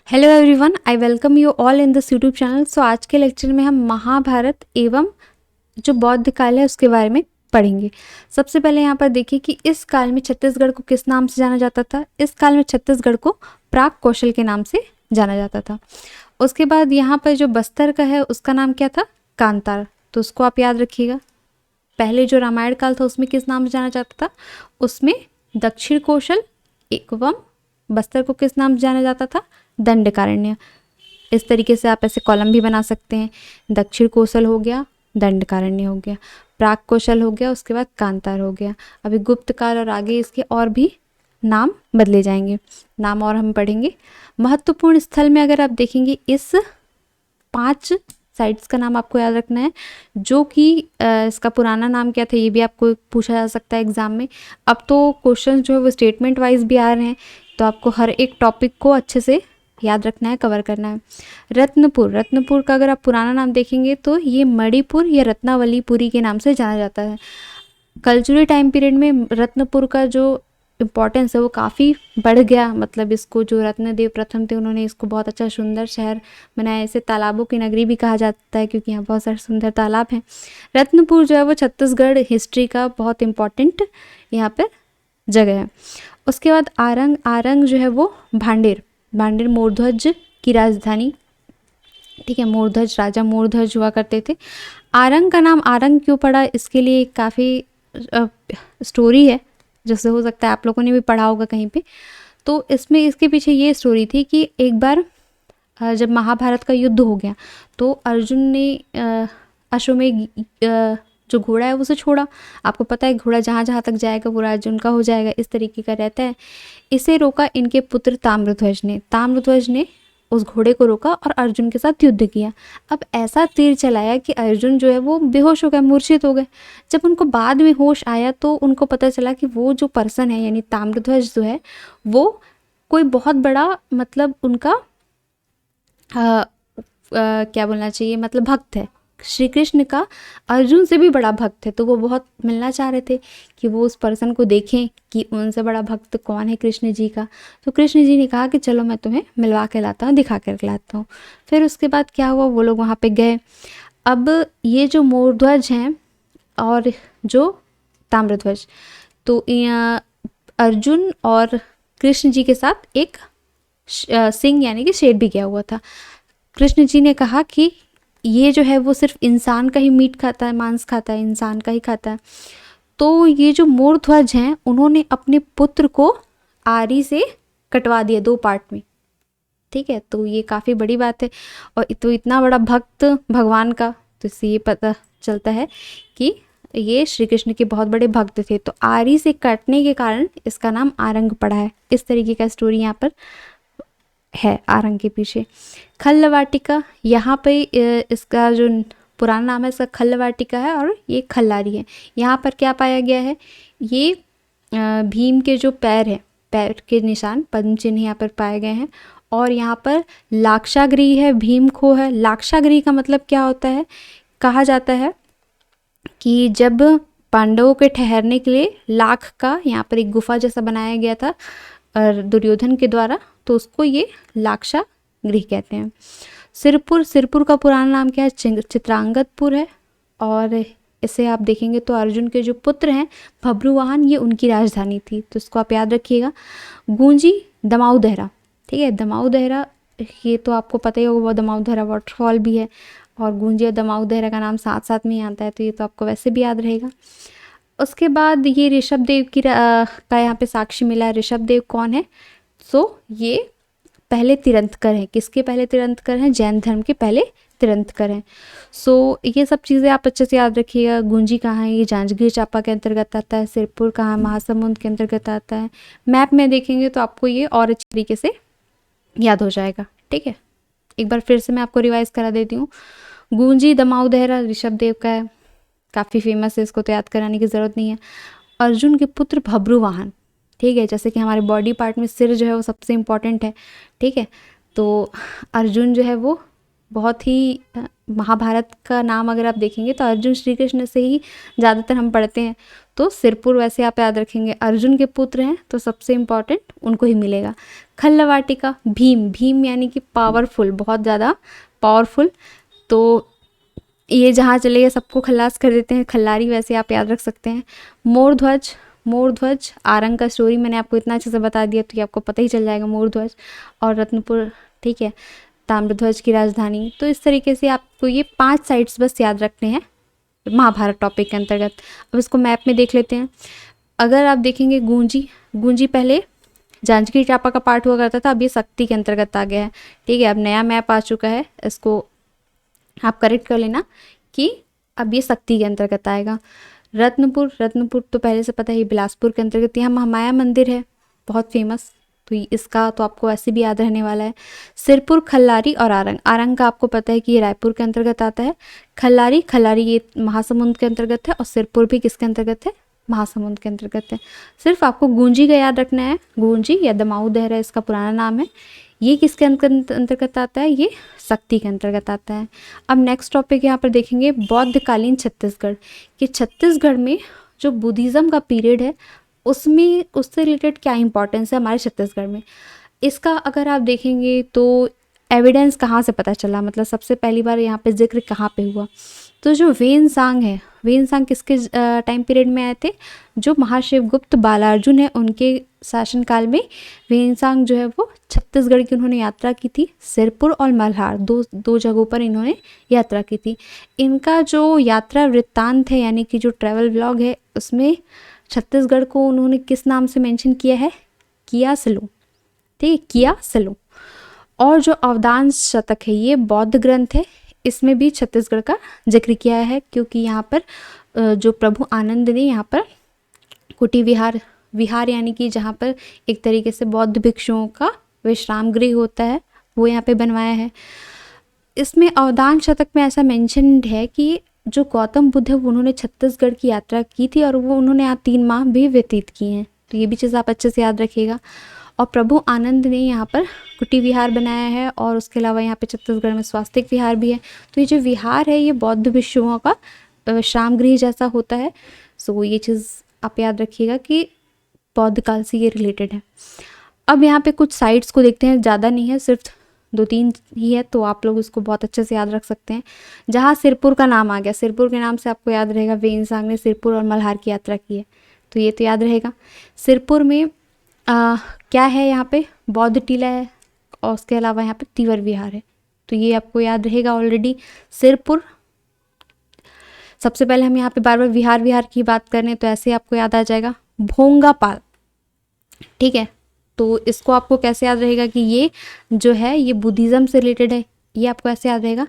Hello everyone, I welcome you all in this YouTube channel. So आज के lecture में हम महाभारत एवं जो बौद्ध काल है उसके बारे में पढ़ेंगे। सबसे पहले यहाँ पर देखिए कि इस काल में छत्तीसगढ़ को किस नाम से जाना जाता था। इस काल में छत्तीसगढ़ को प्राक कौशल के नाम से जाना जाता था। उसके बाद यहाँ पर जो बस्तर का है उसका नाम क्या था, कांतार, तो उसको आप याद रखिएगा। पहले जो रामायण काल था उसमें किस नाम से जाना जाता था, उसमें दक्षिण कौशल एवं बस्तर को किस नाम से जाना जाता था, दंडकारण्य। इस तरीके से आप ऐसे कॉलम भी बना सकते हैं। दक्षिण कौशल हो गया, दंडकारण्य हो गया, प्राक कौशल हो गया, उसके बाद कांतार हो गया। अभी गुप्त काल और आगे इसके और भी नाम बदले जाएंगे, नाम और हम पढ़ेंगे। महत्वपूर्ण स्थल में अगर आप देखेंगे इस 5 साइट्स का नाम आपको याद रखना है, जो कि इसका पुराना नाम क्या था ये भी आपको पूछा जा सकता है एग्जाम में। अब तो क्वेश्चन जो है वो स्टेटमेंट वाइज भी आ रहे हैं, तो आपको हर एक टॉपिक को अच्छे से याद रखना है, कवर करना है। रत्नपुर, रत्नपुर का अगर आप पुराना नाम देखेंगे तो ये मणिपुर या रत्नावलीपुरी के नाम से जाना जाता है। कल्चरल टाइम पीरियड में रत्नपुर का जो इम्पोर्टेंस है वो काफ़ी बढ़ गया। मतलब इसको जो रत्नदेव प्रथम थे उन्होंने इसको बहुत अच्छा सुंदर शहर बनाया। इसे तालाबों की नगरी भी कहा जाता है क्योंकि यहाँ बहुत सारे सुंदर तालाब हैं। रत्नपुर जो है वो छत्तीसगढ़ हिस्ट्री का बहुत इम्पोर्टेंट यहाँ पर जगह है। उसके बाद आरंग, आरंग जो है वो भांडेर, भांडेर मोरध्वज की राजधानी, ठीक है। मोरध्वज, राजा मोरध्वज हुआ करते थे। आरंग का नाम आरंग क्यों पड़ा, इसके लिए काफ़ी स्टोरी है, जैसे हो सकता है आप लोगों ने भी पढ़ा होगा कहीं पे। तो इसमें इसके पीछे ये स्टोरी थी कि एक बार जब महाभारत का युद्ध हो गया तो अर्जुन ने अश्वमेध जो घोड़ा है उसे छोड़ा। आपको पता है घोड़ा जहाँ जहाँ तक जाएगा वो राज्य उनका हो जाएगा, इस तरीके का रहता है। इसे रोका इनके पुत्र ताम्रध्वज ने। ताम्रध्वज ने उस घोड़े को रोका और अर्जुन के साथ युद्ध किया। अब ऐसा तीर चलाया कि अर्जुन जो है वो बेहोश हो गए, मूर्छित हो गए। जब उनको बाद में होश आया तो उनको पता चला कि वो जो पर्सन है यानी ताम्रध्वज जो है वो कोई बहुत बड़ा, मतलब उनका क्या बोलना चाहिए, मतलब भक्त है। श्री कृष्ण का अर्जुन से भी बड़ा भक्त है, तो वो बहुत मिलना चाह रहे थे कि वो उस पर्सन को देखें कि उनसे बड़ा भक्त कौन है कृष्ण जी का। तो कृष्ण जी ने कहा कि चलो मैं तुम्हें मिलवा के लाता हूँ, दिखा कर लाता हूँ। फिर उसके बाद क्या हुआ, वो लोग वहाँ पे गए। अब ये जो मोरध्वज हैं और जो ताम्रध्वज, तो अर्जुन और कृष्ण जी के साथ एक सिंह यानी कि शेर भी गया हुआ था। कृष्ण जी ने कहा कि ये जो है वो सिर्फ इंसान का ही मीट खाता है, मांस खाता है, इंसान का ही खाता है। तो ये जो मोरध्वज हैं उन्होंने अपने पुत्र को आरी से कटवा दिया 2 पार्ट में, ठीक है। तो ये काफ़ी बड़ी बात है। और तो इतना बड़ा भक्त भगवान का, तो इससे ये पता चलता है कि ये श्री कृष्ण के बहुत बड़े भक्त थे। तो आरी से काटने के कारण इसका नाम आरंग पड़ा है। इस तरीके का स्टोरी यहाँ पर है आरंग के पीछे। खल्लवाटिका, यहाँ पे इसका जो पुराना नाम है इसका खल्लवाटिका है और ये खल्लारी है। यहाँ पर क्या पाया गया है, ये भीम के जो पैर है, पैर के निशान, पद्म चिन्ह यहाँ पर पाए गए हैं। और यहाँ पर लाक्षागृह है, भीमखो है। लाक्षागृह का मतलब क्या होता है, कहा जाता है कि जब पांडवों के ठहरने के लिए लाख का यहाँ पर एक गुफा जैसा बनाया गया था और दुर्योधन के द्वारा, तो उसको ये लाक्षा गृह कहते हैं। सिरपुर, सिरपुर का पुराना नाम क्या है, चित्रांगदपुर है। और इसे आप देखेंगे तो अर्जुन के जो पुत्र हैं भब्रुवाहन, ये उनकी राजधानी थी, तो इसको आप याद रखिएगा। गूंजी, दमाऊ दहरा, ठीक है। दमाऊ दहरा ये तो आपको पता ही होगा, वो दमाऊ दहरा वाटरफॉल भी है और गूंजी और दमाऊ दहरा का नाम साथ साथ में ही आता है, तो ये तो आपको वैसे भी याद रहेगा। उसके बाद ये ऋषभ देव की का यहाँ पे साक्षी मिला है। ऋषभ देव कौन है, सो ये पहले तीर्थंकर हैं। किसके पहले तीर्थंकर हैं, जैन धर्म के पहले तीर्थंकर हैं। सो ये सब चीज़ें आप अच्छे से याद रखिएगा। गुंजी कहाँ है, ये जांजगीर चांपा के अंतर्गत आता है। सिरपुर कहाँ है, महासमुंद के अंतर्गत आता है। मैप में देखेंगे तो आपको ये और अच्छी तरीके से याद हो जाएगा, ठीक है। एक बार फिर से मैं आपको रिवाइज करा देती हूँ। गूंजी दमाऊ दहरा ऋषभ देव का है, काफ़ी फेमस है, इसको तो याद कराने की ज़रूरत नहीं है। अर्जुन के पुत्र भब्रुवाहन, ठीक है। जैसे कि हमारे बॉडी पार्ट में सिर जो है वो सबसे इम्पॉर्टेंट है, ठीक है। तो अर्जुन जो है वो बहुत ही महाभारत का नाम अगर आप देखेंगे तो अर्जुन श्री कृष्ण से ही ज़्यादातर हम पढ़ते हैं। तो सिरपुर वैसे आप याद रखेंगे, अर्जुन के पुत्र हैं तो सबसे इम्पॉर्टेंट उनको ही मिलेगा। खल्लवाटिका, भीम, भीम यानी कि पावरफुल, बहुत ज़्यादा पावरफुल, तो ये जहाँ चले गए सबको खल्लास कर देते हैं, खल्लारी वैसे आप याद रख सकते हैं। मोरध्वज, मोरध्वज आरंग का स्टोरी मैंने आपको इतना अच्छे से बता दिया तो ये आपको पता ही चल जाएगा, मोरध्वज और रत्नपुर, ठीक है, ताम्रध्वज की राजधानी। तो इस तरीके से आपको ये 5 साइट्स बस याद रखने हैं महाभारत टॉपिक के अंतर्गत। अब इसको मैप में देख लेते हैं। अगर आप देखेंगे गूंजी, गूंजी पहले जांजगीर चांपा का पार्ट हुआ करता था, अब ये शक्ति के अंतर्गत आ गया है, ठीक है। अब नया मैप आ चुका है, इसको आप करेक्ट कर लेना कि अब ये शक्ति के अंतर्गत आएगा। रत्नपुर, रत्नपुर तो पहले से पता है बिलासपुर के अंतर्गत, यहाँ महामाया मंदिर है बहुत फेमस, तो इसका तो आपको ऐसे भी याद रहने वाला है। सिरपुर, खल्लारी और आरंग, आरंग का आपको पता है कि ये रायपुर के अंतर्गत आता है। खल्लारी, खल्लारी ये महासमुंद के अंतर्गत है और सिरपुर भी किसके अंतर्गत है, महासमुंद के अंतर्गत है। सिर्फ आपको गूंजी का याद रखना है, गूंजी या दमाऊ दहरा इसका पुराना नाम है, ये किसके अंतर्गत आता है, ये शक्ति के अंतर्गत आता है। अब नेक्स्ट टॉपिक यहाँ पर देखेंगे बौद्धकालीन छत्तीसगढ़, कि छत्तीसगढ़ में जो बुद्धिज़्म का पीरियड है उसमें उससे रिलेटेड क्या इंपॉर्टेंस है हमारे छत्तीसगढ़ में। इसका अगर आप देखेंगे तो एविडेंस कहाँ से पता चला, मतलब सबसे पहली बार यहाँ पे जिक्र कहाँ पे हुआ, तो जो वेनसांग है, वेनसांग किसके टाइम पीरियड में आए थे, जो महाशिवगुप्त बालार्जुन है उनके शासनकाल में वेनसांग जो है वो छत्तीसगढ़ की उन्होंने यात्रा की थी। सिरपुर और मल्हार दो जगहों पर इन्होंने यात्रा की थी। इनका जो यात्रा वृत्तांत है यानी कि जो ट्रैवल व्लॉग है उसमें छत्तीसगढ़ को उन्होंने किस नाम से मेंशन किया है, किया सलू, ठीक है, किया सलू। और जो अवदान शतक है ये बौद्ध ग्रंथ है, इसमें भी छत्तीसगढ़ का जिक्र किया है, क्योंकि यहाँ पर जो प्रभु आनंद ने यहाँ पर कुटी विहार, विहार यानी कि जहाँ पर एक तरीके से बौद्ध भिक्षुओं का विश्राम गृह होता है वो यहाँ पे बनवाया है। इसमें अवदान शतक में ऐसा मेंशनड है कि जो गौतम बुद्ध है उन्होंने छत्तीसगढ़ की यात्रा की थी और वो उन्होंने यहाँ 3 माह भी व्यतीत किए हैं, तो ये भी चीज़ आप अच्छे से याद रखिएगा। और प्रभु आनंद ने यहाँ पर कुटी विहार बनाया है और उसके अलावा यहाँ पे छत्तीसगढ़ में स्वास्तिक विहार भी है। तो ये जो विहार है ये बौद्ध भिक्षुओं का विश्राम गृह जैसा होता है। सो ये चीज़ आप याद रखिएगा कि बौद्ध काल से ये रिलेटेड है। अब यहाँ पे कुछ साइट्स को देखते हैं, ज़्यादा नहीं है, सिर्फ 2-3 ही है, तो आप लोग इसको बहुत अच्छे से याद रख सकते हैं। जहाँ सिरपुर का नाम आ गया, सिरपुर के नाम से आपको याद रहेगा वेनसांग ने सिरपुर और मल्हार की यात्रा की है, तो ये तो याद रहेगा। सिरपुर में क्या है, यहाँ पे बौद्ध टीला है और उसके अलावा यहाँ पे तीवर विहार है, तो ये आपको याद रहेगा ऑलरेडी। सिरपुर सबसे पहले हम यहाँ पे बार बार विहार विहार की बात करें तो ऐसे आपको याद आ जाएगा भोंगापाल, ठीक है। तो इसको आपको कैसे याद रहेगा कि ये जो है ये बुद्धिज़्म से रिलेटेड है, ये आपको ऐसे याद रहेगा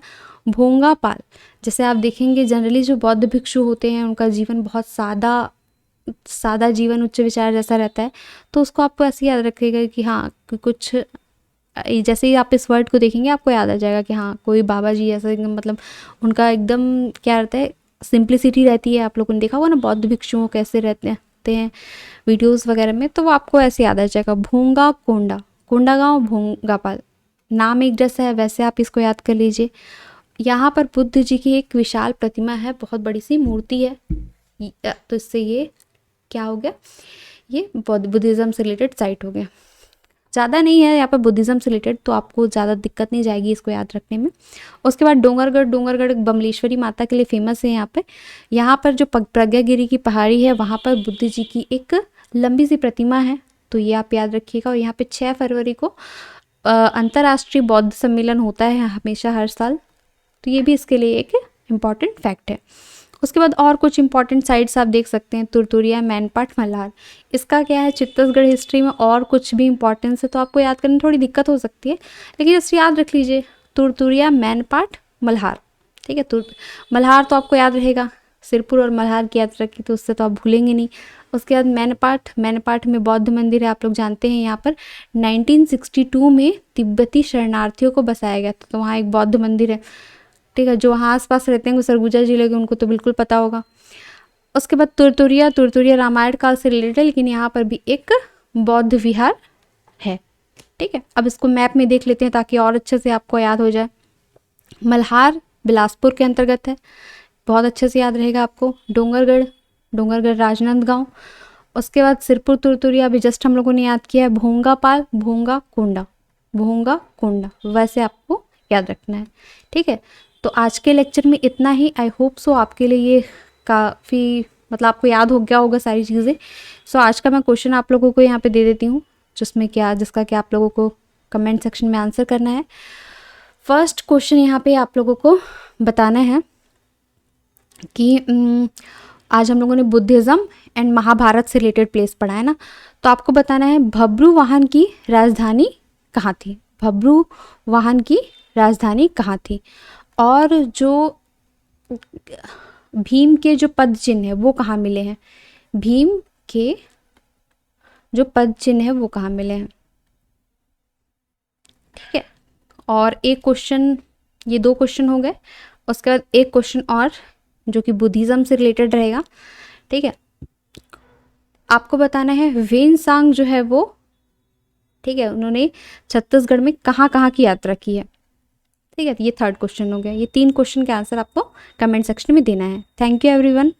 भोंगापाल। जैसे आप देखेंगे जनरली जो बौद्ध भिक्षु होते हैं उनका जीवन बहुत सादा जीवन, उच्च विचार जैसा रहता है, तो उसको आपको ऐसे याद रखिएगा कि हाँ कुछ जैसे ही आप इस वर्ड को देखेंगे आपको याद आ जाएगा कि हाँ कोई बाबा जी ऐसा, मतलब उनका एकदम क्या रहता है, सिंप्लिसिटी रहती है। आप लोगों ने देखा होगा ना बौद्ध भिक्षुओं कैसे रहते हैं वीडियोस वगैरह में, तो वो आपको ऐसे याद आ जाएगा भोंगा कोंडा, कोंडागांव भोंगापाल, नाम एक जैसा है वैसे आप इसको याद कर लीजिए। यहाँ पर बुद्ध जी की एक विशाल प्रतिमा है, बहुत बड़ी सी मूर्ति है, तो इससे ये क्या हो गया, ये बुद्धिज़्म से रिलेटेड साइट हो गया। ज़्यादा नहीं है यहाँ पर बुद्धिज़्म से रिलेटेड, तो आपको ज़्यादा दिक्कत नहीं जाएगी इसको याद रखने में। उसके बाद डोंगरगढ़, डोंगरगढ़ बमलेश्वरी माता के लिए फेमस है। यहाँ पर जो प्रज्ञागिरी की पहाड़ी है वहाँ पर बुद्ध जी की एक लंबी सी प्रतिमा है, तो ये आप याद रखिएगा। और यहाँ पे 6 फरवरी को अंतर्राष्ट्रीय बौद्ध सम्मेलन होता है हमेशा हर साल, तो ये भी इसके लिए एक इम्पॉर्टेंट फैक्ट है। उसके बाद और कुछ इंपॉर्टेंट साइट्स आप देख सकते हैं, तुरतुरिया, मैनपाट, मल्हार। इसका क्या है, छत्तीसगढ़ हिस्ट्री में और कुछ भी इंपॉर्टेंस है तो आपको याद करने में थोड़ी दिक्कत हो सकती है, लेकिन इसे याद रख लीजिए, तुरतुरिया, मैनपाट, मल्हार, ठीक है। मल्हार तो आपको याद रहेगा, सिरपुर और मल्हार की यात्रा की, तो उससे तो आप भूलेंगे नहीं। उसके बाद मैनपाट, मैनपाट में बौद्ध मंदिर है, आप लोग जानते हैं। यहाँ पर 1962 में तिब्बती शरणार्थियों को बसाया गया था, तो वहाँ एक बौद्ध मंदिर है, ठीक है। जो वहाँ आसपास रहते हैं सरगुजा जिले के उनको तो बिल्कुल पता होगा। उसके बाद तुरतुरिया, तुरतुरिया रामायण काल से रिलेटेड है, लेकिन यहाँ पर भी एक बौद्ध विहार है, ठीक है। अब इसको मैप में देख लेते हैं ताकि और अच्छे से आपको याद हो जाए। मल्हार बिलासपुर के अंतर्गत है, बहुत अच्छे से याद रहेगा आपको। डोंगरगढ़ डोंगरगढ़ राजनांदगांव। उसके बाद सिरपुर तुरतुरिया अभी जस्ट हम लोगों ने याद किया है, भोंगापाल, भोंगा कोंडा, भोंगा कोंडा, वैसे आपको याद रखना है। ठीक है, तो आज के लेक्चर में इतना ही। आई होप सो आपके लिए ये काफ़ी मतलब आपको याद हो गया होगा सारी चीज़ें। सो आज का मैं क्वेश्चन आप लोगों को यहाँ पे दे देती हूँ, जिसका क्या आप लोगों को कमेंट सेक्शन में आंसर करना है। फर्स्ट क्वेश्चन यहाँ पे आप लोगों को बताना है कि आज हम लोगों ने बुद्धिज़्म एंड महाभारत से रिलेटेड प्लेस पढ़ा है ना, तो आपको बताना है भब्रुवाहन की राजधानी कहाँ थी। भब्रुवाहन की राजधानी कहाँ थी, और जो भीम के जो पद चिन्ह है वो कहाँ मिले हैं। भीम के जो पद चिन्ह है वो कहाँ मिले हैं। ठीक है, और एक क्वेश्चन, ये 2 क्वेश्चन हो गए। उसके बाद एक क्वेश्चन और जो कि बुद्धिज़्म से रिलेटेड रहेगा। ठीक है, आपको बताना है वेनसांग जो है वो, ठीक है, उन्होंने छत्तीसगढ़ में कहाँ कहाँ की यात्रा की है। ठीक है, ये 3rd क्वेश्चन हो गया। ये 3 क्वेश्चन के आंसर आपको कमेंट सेक्शन में देना है। Thank you everyone.